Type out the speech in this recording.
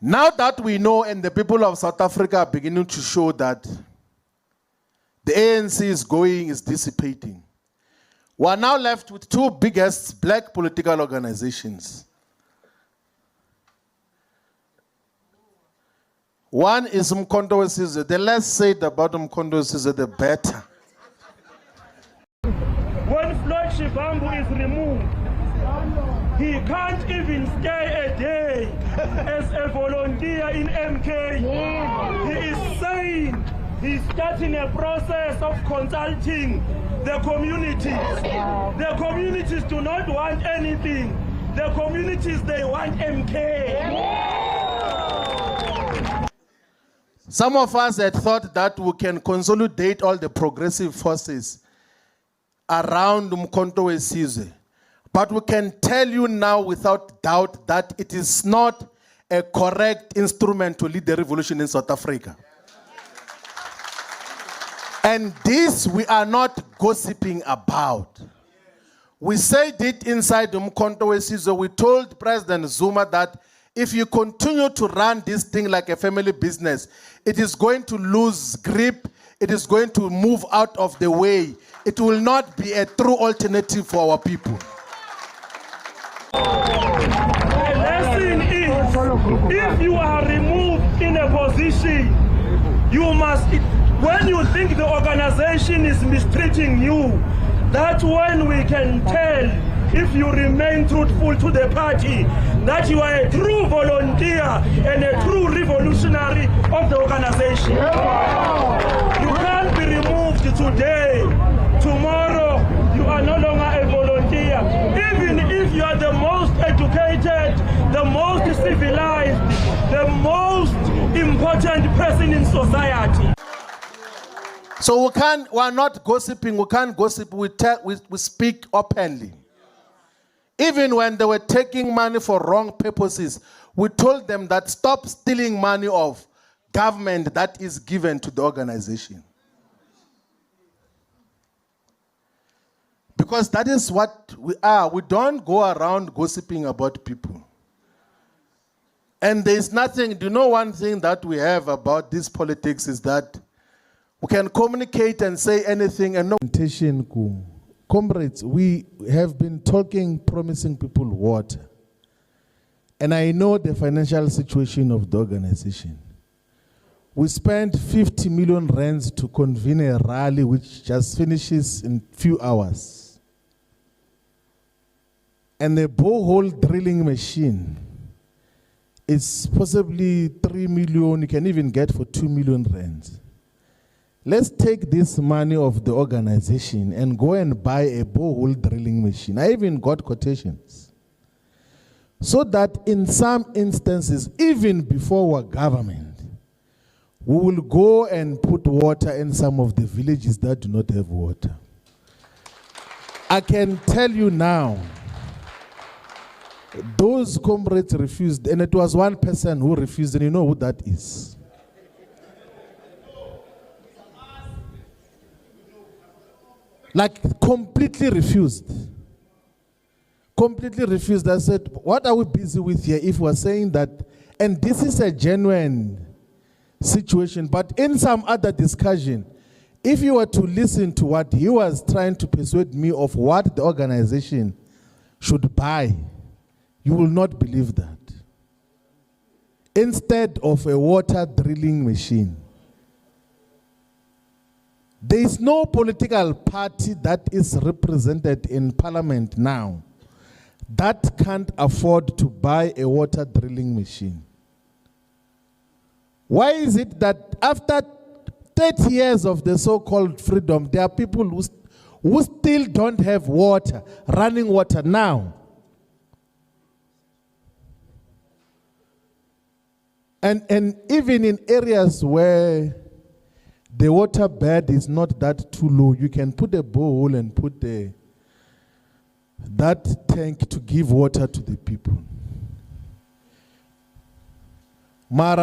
Now that we know and the people of South Africa are beginning to show that the ANC is dissipating, we are now left with two biggest black political organizations. One is Umkhonto weSizwe. The less said about Umkhonto weSizwe, the better. When Floyd Shivambu is removed, he can't even stay a day as a volunteer in MK. He is saying he's starting a process of consulting the communities. The communities do not want anything. The communities, they want MK. Some of us had thought that we can consolidate all the progressive forces around Umkhonto weSizwe. But we can tell you now without doubt that it is not a correct instrument to lead the revolution in South Africa. And this we are not gossiping about. We said it inside Umkhonto weSizwe. We told President Zuma that if you continue to run this thing like a family business, it is going to lose grip. It is going to move out of the way. It will not be a true alternative for our people. The lesson is, if you are removed in a position, you must, when you think the organization is mistreating you, that's when we can tell, if you remain truthful to the party, that you are a true volunteer and a true revolutionary of the organization. You can't be removed today. Tomorrow, you are no longer a volunteer. Even if you are the most educated, the most civilized, the most important person in society. So we are not gossiping, we can't gossip, we speak openly. Even when they were taking money for wrong purposes, we told them that stop stealing money of government that is given to the organization. Because that is what we are. We don't go around gossiping about people. And there is nothing, do you know one thing that we have about this politics is that we can communicate and say anything and no. Comrades, we have been talking, promising people water. And I know the financial situation of the organization. We spent 50 million rands to convene a rally which just finishes in a few hours. And the borehole drilling machine is possibly 3 million, you can even get for 2 million rands. Let's take this money of the organization and go and buy a borehole drilling machine. I even got quotations. So that in some instances, even before our government, we will go and put water in some of the villages that do not have water. I can tell you now, those comrades refused, and it was one person who refused, and you know who that is. Like completely refused. Completely refused. I said, what are we busy with here if we're saying that, and this is a genuine situation, but in some other discussion, if you were to listen to what he was trying to persuade me of what the organization should buy, you will not believe that. Instead of a water drilling machine, there is no political party that is represented in parliament now that can't afford to buy a water drilling machine. Why is it that after 30 years of the so-called freedom, there are people who still don't have water, running water now? And even in areas where the water bed is not that too low, you can put a borehole and put that tank to give water to the people. Mara,